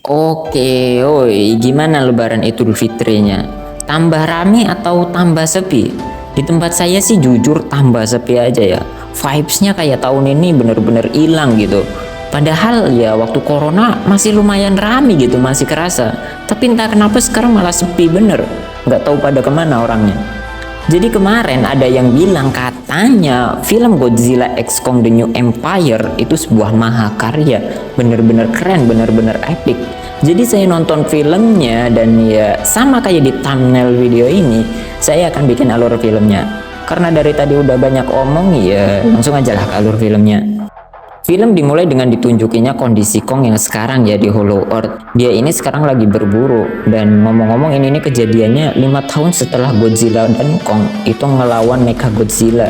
Oke, oi, gimana Lebaran Idul Fitrinya? Tambah rame atau tambah sepi? Di tempat saya sih jujur tambah sepi aja ya. Vibes-nya kayak tahun ini bener-bener hilang gitu. Padahal ya waktu corona masih lumayan rame gitu, masih kerasa. Tapi entah kenapa sekarang malah sepi bener. Nggak tahu pada kemana orangnya. Jadi kemarin ada yang bilang katanya film Godzilla X Kong The New Empire itu sebuah mahakarya, bener-bener keren, bener-bener epic. Jadi saya nonton filmnya dan ya sama kayak di thumbnail video ini, saya akan bikin alur filmnya. Karena dari tadi udah banyak omong ya langsung aja lah ke alur filmnya. Film dimulai dengan ditunjukinya kondisi Kong yang sekarang ya di Hollow Earth. Dia ini sekarang lagi berburu dan ngomong-ngomong ini kejadiannya 5 tahun setelah Godzilla dan Kong itu ngelawan Mecha Godzilla.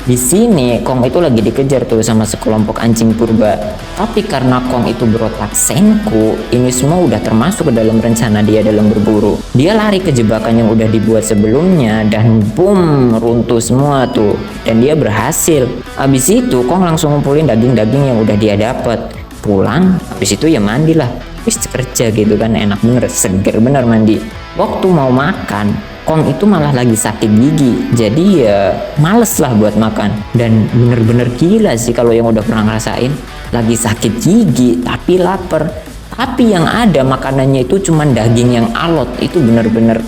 Di sini Kong itu lagi dikejar tuh sama sekelompok anjing purba. Tapi karena Kong itu berotak Senku, ini semua udah termasuk ke dalam rencana dia dalam berburu. Dia lari ke jebakan yang udah dibuat sebelumnya dan boom, runtuh semua tuh. Dan dia berhasil. Habis itu Kong langsung ngumpulin daging-daging yang udah dia dapat. Pulang, habis itu ya mandilah. Habis kerja gitu kan, enak bener, seger bener mandi. Waktu mau makan, Kong itu malah lagi sakit gigi, jadi ya males lah buat makan. Dan bener-bener gila sih kalau yang udah pernah ngerasain, lagi sakit gigi tapi lapar, tapi yang ada makanannya itu cuman daging yang alot. Itu bener-bener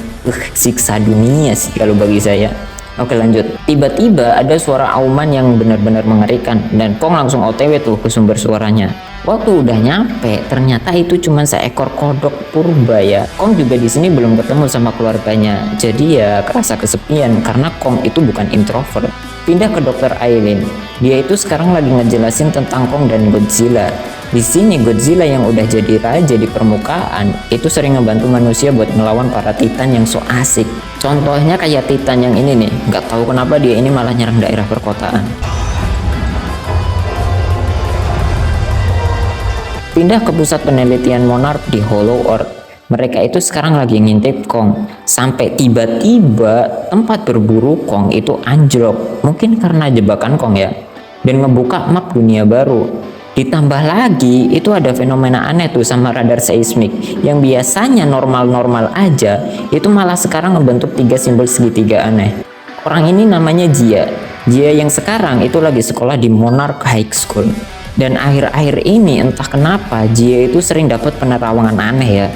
siksa dunia sih kalau bagi saya. Oke lanjut, tiba-tiba ada suara auman yang benar-benar mengerikan dan Kong langsung OTW tuh ke sumber suaranya. Waktu udah nyampe, ternyata itu cuma seekor kodok purba ya. Kong juga di sini belum ketemu sama keluarganya, jadi ya kerasa kesepian karena Kong itu bukan introvert. Pindah ke Dokter Aileen, dia itu sekarang lagi ngejelasin tentang Kong dan Godzilla. Di sini Godzilla yang udah jadi raja di permukaan itu sering ngebantu manusia buat ngelawan para titan yang so asik. Contohnya kayak titan yang ini nih, nggak tahu kenapa dia ini malah nyerang daerah perkotaan. Pindah ke pusat penelitian Monarch di Hollow Earth. Mereka itu sekarang lagi ngintip Kong. Sampai tiba-tiba tempat berburu Kong itu anjlok. Mungkin karena jebakan Kong ya. Dan ngebuka map dunia baru. Ditambah lagi itu ada fenomena aneh tuh sama radar seismik. Yang biasanya normal-normal aja, itu malah sekarang ngebentuk 3 simbol segitiga aneh. Orang ini namanya Jia. Jia yang sekarang itu lagi sekolah di Monarch High School. Dan akhir-akhir ini entah kenapa Jia itu sering dapat penerawangan aneh ya.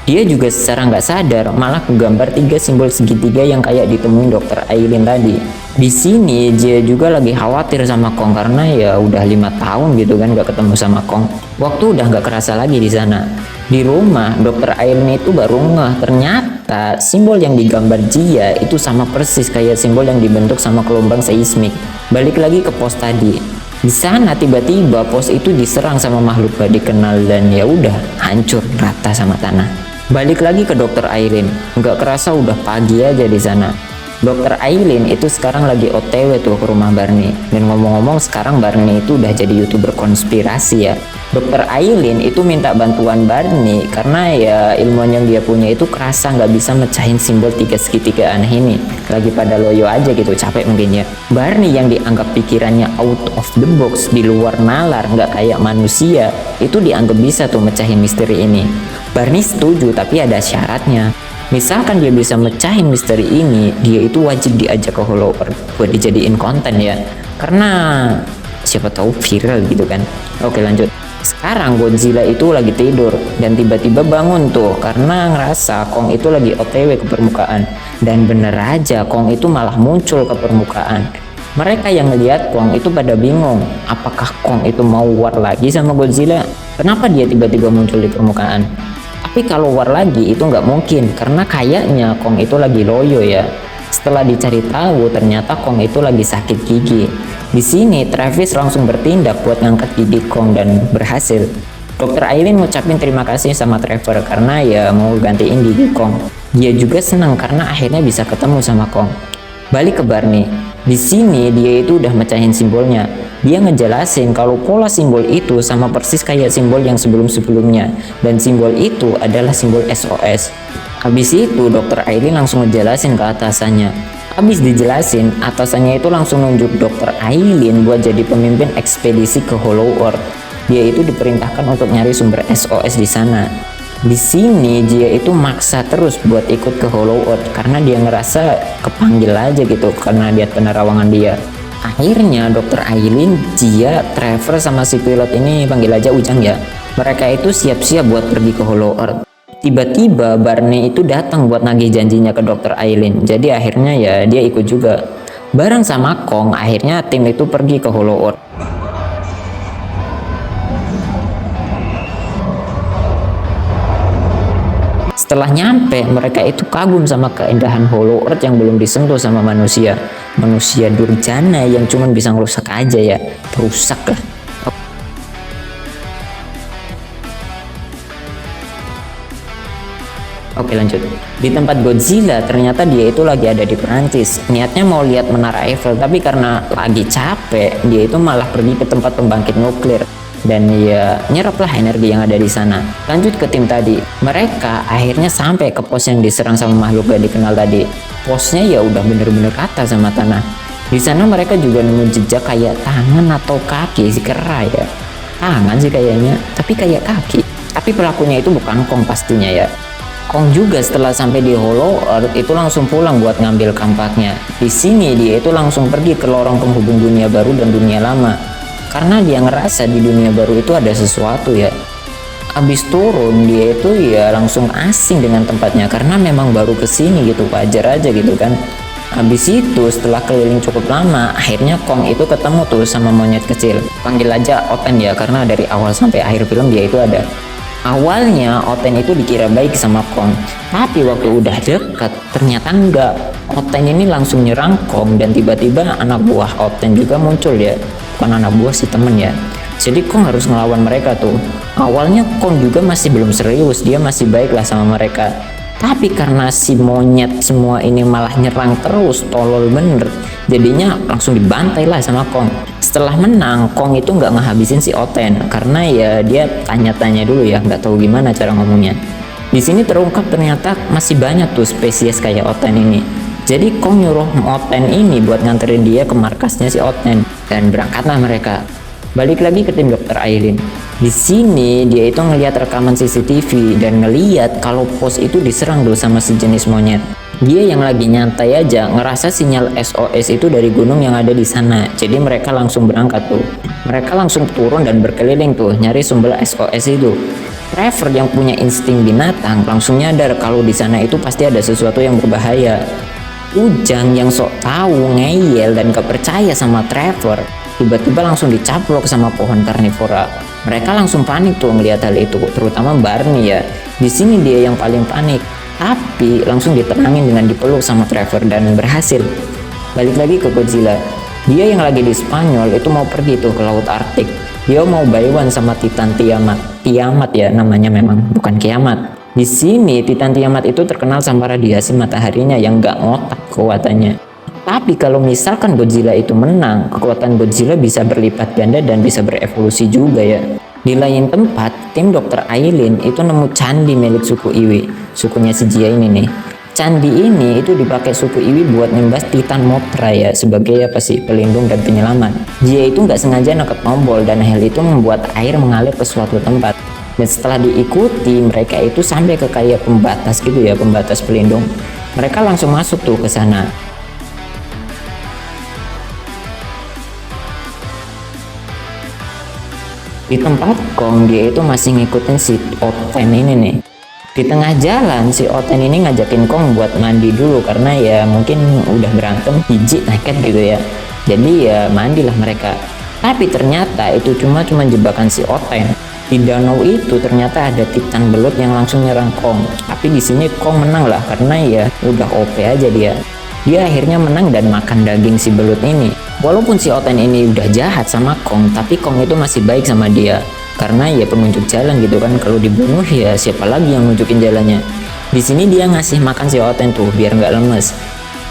Dia juga secara nggak sadar malah kegambar 3 simbol segitiga yang kayak ditemuin Dokter Aileen tadi. Di sini Jia juga lagi khawatir sama Kong karena ya udah 5 tahun gitu kan nggak ketemu sama Kong. Waktu udah nggak kerasa lagi di sana. Di rumah Dokter Aileen itu baru ngeh ternyata simbol yang digambar Jia itu sama persis kayak simbol yang dibentuk sama gelombang seismik. Balik lagi ke pos tadi. Di sana tiba-tiba pos itu diserang sama makhluk gak dikenal dan ya udah hancur rata sama tanah. Balik lagi ke Dokter Aileen, nggak kerasa udah pagi aja di sana. Dokter Aileen itu sekarang lagi OTW tuh ke rumah Barney. Dan ngomong-ngomong sekarang Barney itu udah jadi YouTuber konspirasi ya. Dokter Aileen itu minta bantuan Barney karena ya ilmuwan yang dia punya itu kerasa nggak bisa mecahin simbol 3 segitiga aneh ini. Lagi pada loyo aja gitu, capek mungkin ya. Barney yang dianggap pikirannya out of the box, di luar nalar, nggak kayak manusia, itu dianggap bisa tuh mecahin misteri ini. Barney setuju tapi ada syaratnya. Misalkan dia bisa mecahin misteri ini, dia itu wajib diajak ke Hollow Earth buat dijadiin konten ya. Karena siapa tahu viral gitu kan. Oke lanjut. Sekarang Godzilla itu lagi tidur dan tiba-tiba bangun tuh karena ngerasa Kong itu lagi OTW ke permukaan. Dan bener aja Kong itu malah muncul ke permukaan. Mereka yang ngeliat Kong itu pada bingung, apakah Kong itu mau war lagi sama Godzilla? Kenapa dia tiba-tiba muncul di permukaan? Tapi kalau war lagi itu nggak mungkin karena kayaknya Kong itu lagi loyo ya. Setelah dicari tahu ternyata Kong itu lagi sakit gigi. Di sini Travis langsung bertindak buat ngangkat gigi Kong dan berhasil. Dokter Aileen ngucapin terima kasih sama Trevor karena ya mau gantiin gigi Kong. Dia juga senang karena akhirnya bisa ketemu sama Kong. Balik ke Barney. Di sini dia itu udah mecahin simbolnya. Dia ngejelasin kalau pola simbol itu sama persis kayak simbol yang sebelum-sebelumnya. Dan simbol itu adalah simbol SOS. Habis itu Dokter Aileen langsung ngejelasin ke atasannya. Habis dijelasin, atasannya itu langsung nunjuk Dokter Aileen buat jadi pemimpin ekspedisi ke Hollow Earth. Dia itu diperintahkan untuk nyari sumber SOS di sana. Di sini dia itu maksa terus buat ikut ke Hollow Earth karena dia ngerasa kepanggil aja gitu karena lihat penerawangan dia. Akhirnya Dr. Aileen, Jia, Trevor sama si pilot ini panggil aja Ujang ya. Mereka itu siap-siap buat pergi ke Hollow Earth. Tiba-tiba Barney itu datang buat nagih janjinya ke Dr. Aileen. Jadi akhirnya ya dia ikut juga. Bareng sama Kong, akhirnya tim itu pergi ke Hollow Earth. Setelah nyampe, mereka itu kagum sama keindahan Hollow Earth yang belum disentuh sama manusia. Manusia durjana yang cuma bisa ngerusak aja ya, perusak lah. Oke lanjut. Di tempat Godzilla ternyata dia itu lagi ada di Perancis. Niatnya mau lihat Menara Eiffel, tapi karena lagi capek, dia itu malah pergi ke tempat pembangkit nuklir. Dan ya nyeraplah energi yang ada di sana. Lanjut ke tim tadi, mereka akhirnya sampai ke pos yang diserang sama makhluk gak dikenal tadi. Posnya ya udah bener-bener rata sama tanah. Di sana mereka juga nemu jejak kayak tangan atau kaki si kera ya. Tangan sih kayaknya, tapi kayak kaki. Tapi pelakunya itu bukan Kong pastinya ya. Kong juga setelah sampai di Hollow Earth itu langsung pulang buat ngambil kampaknya. Di sini dia itu langsung pergi ke lorong penghubung dunia baru dan dunia lama. Karena dia ngerasa di dunia baru itu ada sesuatu ya. Abis turun dia itu ya langsung asing dengan tempatnya karena memang baru kesini gitu, wajar aja gitu kan. Abis itu setelah keliling cukup lama, akhirnya Kong itu ketemu tuh sama monyet kecil. Panggil aja Oten ya, karena dari awal sampai akhir film dia itu ada. Awalnya Oten itu dikira baik sama Kong, tapi waktu udah deket ternyata enggak. Oten ini langsung nyerang Kong dan tiba-tiba anak buah Oten juga muncul ya. Bukan anak buah sih, temen ya. Jadi Kong harus ngelawan mereka tuh. Awalnya Kong juga masih belum serius, dia masih baik lah sama mereka. Tapi karena si monyet semua ini malah nyerang terus, tolol bener, jadinya langsung dibantai lah sama Kong. Setelah menang, Kong itu nggak ngehabisin si Oten karena ya dia tanya-tanya dulu ya, nggak tahu gimana cara ngomongnya. Di sini terungkap ternyata masih banyak tuh spesies kayak Oten ini. Jadi Kong nyuruh Oten ini buat nganterin dia ke markasnya si Oten dan berangkatlah mereka. Balik lagi ke tim Dr. Aileen. Di sini dia itu ngelihat rekaman CCTV dan ngeliat kalau pos itu diserang dulu sama sejenis monyet. Dia yang lagi nyantai aja ngerasa sinyal SOS itu dari gunung yang ada di sana. Jadi mereka langsung berangkat tuh. Mereka langsung turun dan berkeliling tuh nyari sumber SOS itu. Trevor yang punya insting binatang langsung nyadar kalau di sana itu pasti ada sesuatu yang berbahaya. Ujang yang sok tahu, ngeyel dan gak percaya sama Trevor, tiba-tiba langsung dicaplok sama pohon karnivora. Mereka langsung panik tuh ngelihat hal itu, terutama Barney ya. Di sini dia yang paling panik, tapi langsung ditenangin dengan dipeluk sama Trevor dan berhasil. Balik lagi ke Godzilla. Dia yang lagi di Spanyol itu mau pergi tuh ke Laut Arktik. Dia mau buy one sama Titan Tiamat. Tiamat ya namanya memang, bukan kiamat. Di sini Titan Tiamat itu terkenal sama radiasi mataharinya yang gak ngotak kekuatannya. Tapi kalau misalkan Godzilla itu menang, kekuatan Godzilla bisa berlipat ganda dan bisa berevolusi juga ya. Di lain tempat, tim Dr. Aileen itu nemu candi milik suku Iwi, sukunya si Jia ini nih. Candi ini itu dipakai suku Iwi buat nimbas Titan Mothra ya, sebagai apa sih, pelindung dan penyelamat. Jia itu nggak sengaja nangkep tombol dan hal itu membuat air mengalir ke suatu tempat. Dan setelah diikuti, mereka itu sampai ke kayak pembatas gitu ya, pembatas pelindung. Mereka langsung masuk tuh ke sana. Di tempat Kong, dia itu masih ngikutin si Oten ini nih. Di tengah jalan, si Oten ini ngajakin Kong buat mandi dulu karena ya mungkin udah berantem, jijik, naked gitu ya. Jadi ya mandilah mereka. Tapi ternyata itu cuma jebakan si Oten. Di danau itu ternyata ada Titan belut yang langsung nyerang Kong. Tapi di sini Kong menang lah karena ya udah OP aja dia. Dia akhirnya menang dan makan daging si belut ini. Walaupun si Oten ini udah jahat sama Kong, tapi Kong itu masih baik sama dia. Karena ya penunjuk jalan gitu kan, kalau dibunuh ya siapa lagi yang nunjukin jalannya. Di sini dia ngasih makan si Oten tuh biar nggak lemes.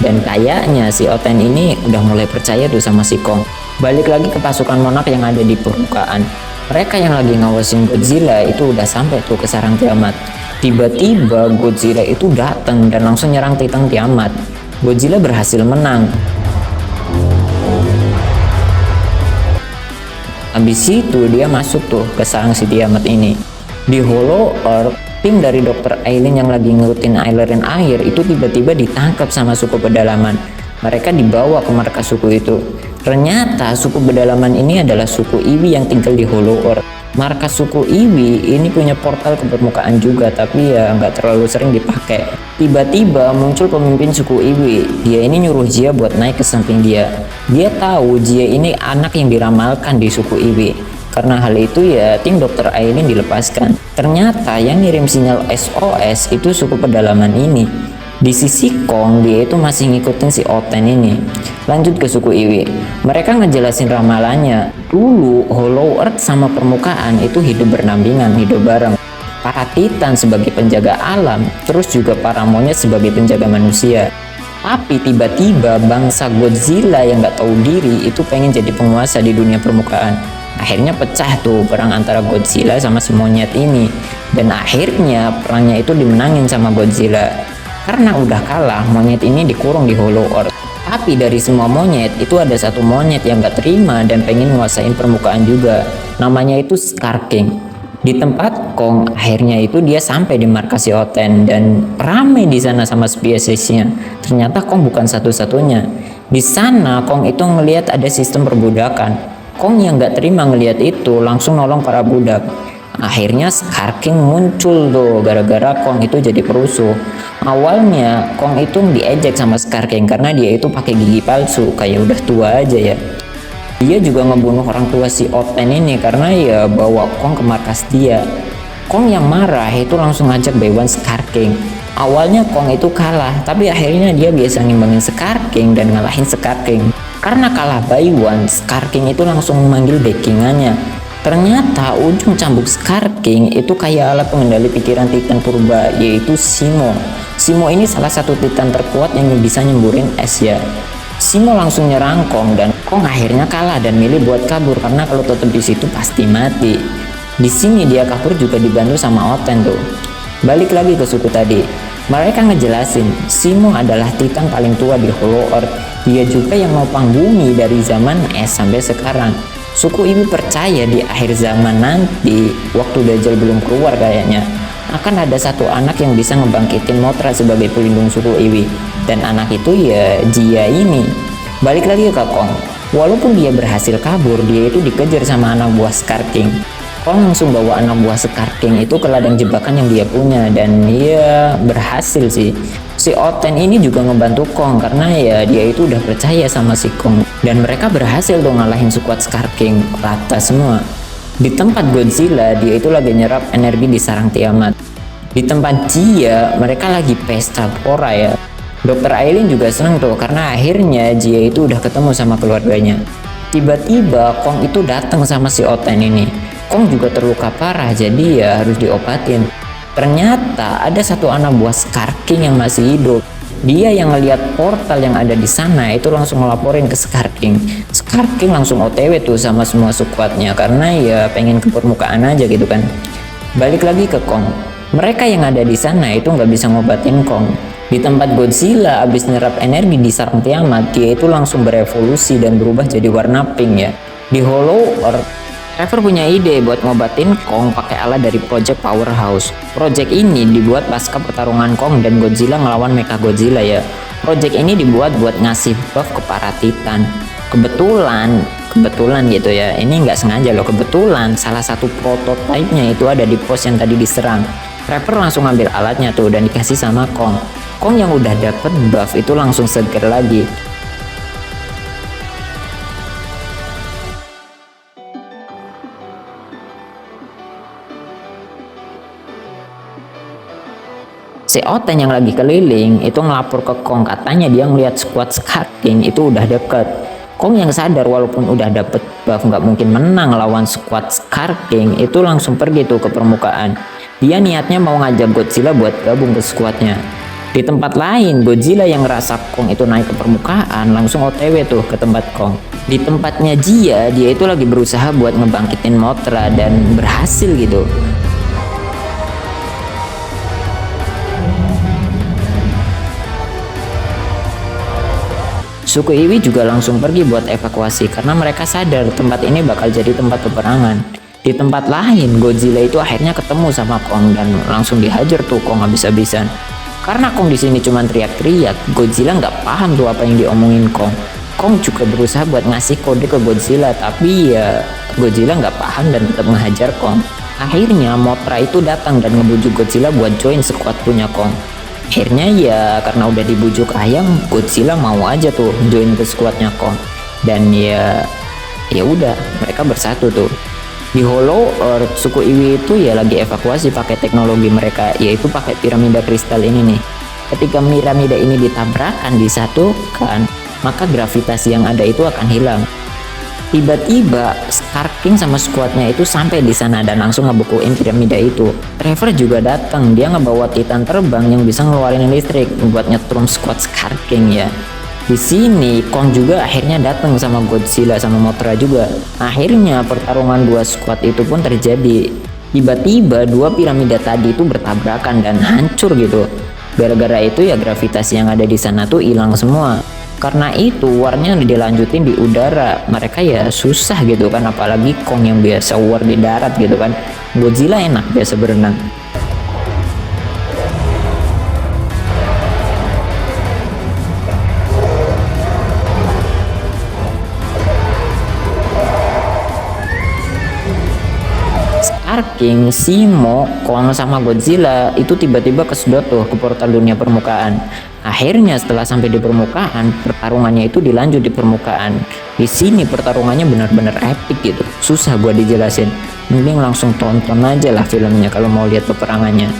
Dan kayaknya si Oten ini udah mulai percaya tuh sama si Kong. Balik lagi ke pasukan Monarch yang ada di permukaan. Mereka yang lagi ngawasin Godzilla itu udah sampai tuh ke sarang Tiamat. Tiba-tiba Godzilla itu datang dan langsung nyerang Titan Tiamat. Godzilla berhasil menang. Habis itu dia masuk tuh ke sarang si Tiamat ini. Di Hollow Earth, Tim dari Dr. Aileen yang lagi ngikutin aliran air itu tiba-tiba ditangkap sama suku pedalaman. Mereka dibawa ke markas suku itu. Ternyata suku pedalaman ini adalah suku Iwi yang tinggal di Hollow Earth. Markas suku Iwi ini punya portal ke permukaan juga, tapi ya nggak terlalu sering dipakai. Tiba-tiba muncul pemimpin suku Iwi. Dia ini nyuruh Jia buat naik ke samping dia. Dia tahu Jia ini anak yang diramalkan di suku Iwi. Karena hal itu ya tim Dr. Aileen dilepaskan. Ternyata yang ngirim sinyal SOS itu suku pedalaman ini. Di sisi Kong, dia itu masih ngikutin si Oten ini. Lanjut ke suku Iwi. Mereka ngejelasin ramalannya. Dulu Hollow Earth sama permukaan itu hidup berdampingan, hidup bareng. Para Titan sebagai penjaga alam, terus juga para monyet sebagai penjaga manusia. Tapi tiba-tiba bangsa Godzilla yang gak tahu diri itu pengen jadi penguasa di dunia permukaan. Akhirnya pecah tuh perang antara Godzilla sama si monyet ini. Dan akhirnya perangnya itu dimenangin sama Godzilla. Karena udah kalah, monyet ini dikurung di Hollow Earth. Tapi dari semua monyet, itu ada satu monyet yang gak terima dan pengen nguasain permukaan juga. Namanya itu Scar King. Di tempat Kong, akhirnya itu dia sampai di markas Oten dan rame di sana sama spesiesnya. Ternyata Kong bukan satu-satunya. Di sana Kong itu ngelihat ada sistem perbudakan. Kong yang gak terima ngelihat itu langsung nolong para budak. Akhirnya Scar King muncul tuh gara-gara Kong itu jadi perusuh. Awalnya Kong itu diejek sama Scar King karena dia itu pakai gigi palsu, kayak udah tua aja ya. Dia juga ngebunuh orang tua si Oten ini karena ya bawa Kong ke markas dia. Kong yang marah itu langsung ngajak Baiwan Scar King. Awalnya Kong itu kalah, tapi akhirnya dia biasa ngimbangin Scar King dan ngalahin Scar King. Karena kalah Baiwan, Scar King itu langsung memanggil backingannya. Ternyata ujung cambuk Scar King itu kayak alat pengendali pikiran Titan purba, yaitu Simo. Simo ini salah satu Titan terkuat yang bisa nyemburin es ya. Simo langsung nyerang Kong dan Kong akhirnya kalah dan milih buat kabur karena kalau tetap di situ pasti mati. Di sini dia kabur juga dibantu sama Oten tuh. Balik lagi ke suku tadi. Mereka ngejelasin, Simo adalah Titan paling tua di Hollow Earth. Dia juga yang nopang bumi dari zaman es sampai sekarang. Suku ini percaya di akhir zaman nanti, waktu Dajjal belum keluar kayaknya, akan ada satu anak yang bisa ngebangkitin Mothra sebagai pelindung suku Iwi. Dan anak itu ya Jia ini. Balik lagi ke Kong. Walaupun dia berhasil kabur, dia itu dikejar sama anak buah Scar King. Kong langsung bawa anak buah Scar King itu ke ladang jebakan yang dia punya dan dia berhasil sih. Si Oten ini juga ngebantu Kong karena ya dia itu udah percaya sama si Kong dan mereka berhasil dong ngalahin squad Scar King rata semua. Di tempat Godzilla dia itu lagi nyerap energi di sarang Tiamat. Di tempat Jia mereka lagi pesta pora ya. Dr. Aileen juga seneng tuh karena akhirnya Jia itu udah ketemu sama keluarganya. Tiba-tiba Kong itu datang sama si Oten ini. Kong juga terluka parah jadi ya harus diobatin. Ternyata ada satu anak buah Scar King yang masih hidup. Dia yang ngeliat portal yang ada di sana itu langsung ngelaporin ke Scar King. Scar King langsung OTW tuh sama semua squadnya karena ya pengen ke permukaan aja gitu kan. Balik lagi ke Kong. Mereka yang ada di sana itu nggak bisa ngobatin Kong. Di tempat Godzilla abis nyerap energi di sarang Tiamat, dia itu langsung berevolusi dan berubah jadi warna pink ya. Di Hollow Earth, Trevor punya ide buat ngobatin Kong pakai alat dari Project Powerhouse. Project ini dibuat pasca pertarungan Kong dan Godzilla ngelawan Mecha Godzilla ya. Project ini dibuat buat ngasih buff ke para Titan. Kebetulan gitu ya, ini nggak sengaja loh, kebetulan salah satu prototipenya itu ada di pos yang tadi diserang. Trevor langsung ngambil alatnya tuh dan dikasih sama Kong. Kong yang udah dapet buff itu langsung seger lagi. Si Oten yang lagi keliling itu ngelapor ke Kong, katanya dia ngeliat squad Scar King itu udah deket. Kong yang sadar walaupun udah dapet buff nggak mungkin menang lawan squad Scar King itu langsung pergi tuh ke permukaan. Dia niatnya mau ngajak Godzilla buat gabung ke squadnya. Di tempat lain, Godzilla yang ngerasa Kong itu naik ke permukaan langsung OTW tuh ke tempat Kong. Di tempatnya Jia, dia itu lagi berusaha buat ngebangkitin Mothra dan berhasil gitu. Suku Iwi juga langsung pergi buat evakuasi karena mereka sadar tempat ini bakal jadi tempat peperangan. Di tempat lain, Godzilla itu akhirnya ketemu sama Kong dan langsung dihajar tuh Kong habis-habisan. Karena Kong di sini cuma teriak-teriak, Godzilla nggak paham tuh apa yang diomongin Kong. Kong juga berusaha buat ngasih kode ke Godzilla, tapi ya Godzilla nggak paham dan tetap ngehajar Kong. Akhirnya Mothra itu datang dan ngebujuk Godzilla buat join squad punya Kong. Akhirnya ya karena udah dibujuk ayam, Godzilla mau aja tuh join ke squadnya Kong. Dan ya udah mereka bersatu tuh. Di Hollow Earth, suku Iwi itu ya lagi evakuasi pakai teknologi mereka, yaitu pakai piramida kristal ini nih. Ketika piramida ini ditabrakkan, disatukan, maka gravitasi yang ada itu akan hilang. Tiba-tiba Scar King sama skuadnya itu sampai di sana dan langsung ngebukuin piramida itu. Trevor juga datang, dia ngebawa Titan terbang yang bisa ngeluarin listrik buat nyetrum skuad Scar King ya. Di sini Kong juga akhirnya datang sama Godzilla sama Mothra juga. Akhirnya pertarungan dua squad itu pun terjadi. Tiba-tiba dua piramida tadi itu bertabrakan dan hancur gitu. Gara-gara itu ya gravitasi yang ada di sana tuh hilang semua. Karena itu warnya dilanjutin di udara. Mereka ya susah gitu kan, apalagi Kong yang biasa war di darat gitu kan. Godzilla enak biasa berenang. Scar King, Simo, Kong sama Godzilla itu tiba-tiba kesedot tuh ke portal dunia permukaan. Akhirnya setelah sampai di permukaan, pertarungannya itu dilanjut di permukaan. Di sini pertarungannya benar-benar epic gitu. Susah buat dijelasin. Mending langsung tonton aja lah filmnya kalau mau lihat peperangannya.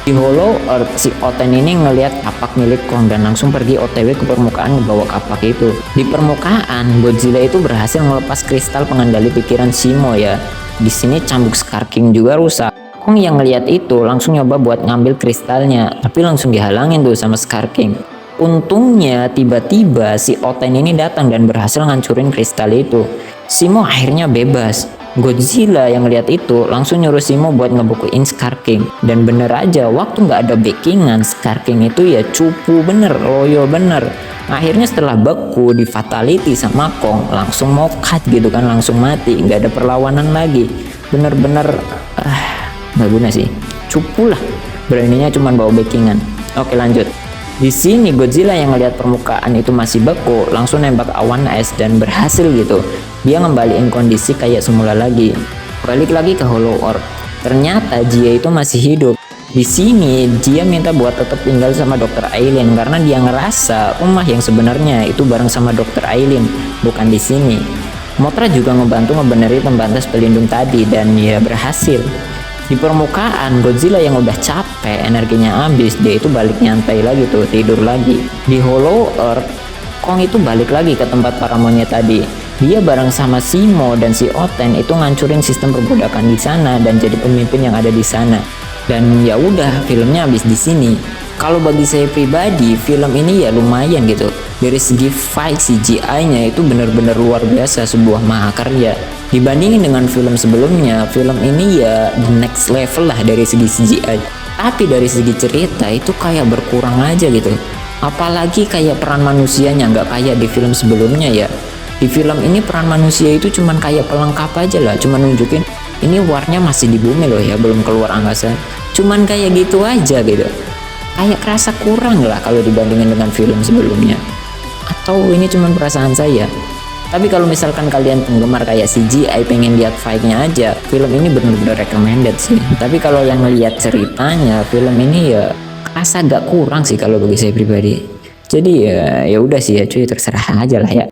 Di Hollow Earth, si Oten ini ngelihat kapak milik Kong dan langsung pergi OTW ke permukaan membawa kapak itu. Di permukaan, Godzilla itu berhasil melepas kristal pengendali pikiran Simo ya. Di sini cambuk Scar King juga rusak. Kong yang ngelihat itu langsung nyoba buat ngambil kristalnya, tapi langsung dihalangin tuh sama Scar King. Untungnya tiba-tiba si Oten ini datang dan berhasil ngancurin kristal itu. Simo akhirnya bebas. Godzilla yang ngeliat itu langsung nyuruh Simo buat ngebukuin Scar King. Dan bener aja, waktu nggak ada backingan, Scar King itu ya cupu bener, loyo bener. Akhirnya setelah beku di fatality sama Kong, langsung mokat gitu kan, langsung mati, nggak ada perlawanan lagi. Bener-bener nggak guna sih, cupu lah. Beraninya cuma bawa backingan. Oke lanjut. Di sini Godzilla yang ngelihat permukaan itu masih beku, langsung nembak awan es dan berhasil gitu. Dia ngembaliin kondisi kayak semula lagi. Balik lagi ke Hollow Earth. Ternyata Jia itu masih hidup. Di sini Jia minta buat tetap tinggal sama Dr. Aileen karena dia ngerasa rumah yang sebenarnya itu bareng sama Dr. Aileen, bukan di sini. Mothra juga ngebantu ngebenerin pembatas pelindung tadi dan ya berhasil. Di permukaan, Godzilla yang udah capek, energinya habis, dia itu balik nyantai lagi tuh, tidur lagi. Di Hollow Earth, Kong itu balik lagi ke tempat para monyet tadi. Dia bareng sama Simo dan si Oten itu ngancurin sistem perbudakan di sana dan jadi pemimpin yang ada di sana. Dan ya udah, filmnya habis di sini. Kalau bagi saya pribadi, film ini ya lumayan gitu. Dari segi fight CGI-nya itu benar-benar luar biasa, sebuah mahakarya. Dibandingin dengan film sebelumnya, film ini ya the next level lah dari segi CGI. Tapi dari segi cerita itu kayak berkurang aja gitu. Apalagi kayak peran manusianya nggak kayak di film sebelumnya ya. Di film ini peran manusia itu cuman kayak pelengkap aja lah, cuman nunjukin ini warnya masih di bumi loh ya, belum keluar angkasa. Cuman kayak gitu aja gitu. Kayak kerasa kurang lah kalau dibandingin dengan film sebelumnya. Atau ini cuman perasaan saya. Tapi kalau misalkan kalian penggemar kayak CGI pengen lihat fight-nya aja, film ini bener-bener recommended sih. Tapi kalau yang lihat ceritanya, film ini ya kerasa agak kurang sih kalau bagi saya pribadi. Jadi ya udah sih ya cuy, terserah aja lah ya.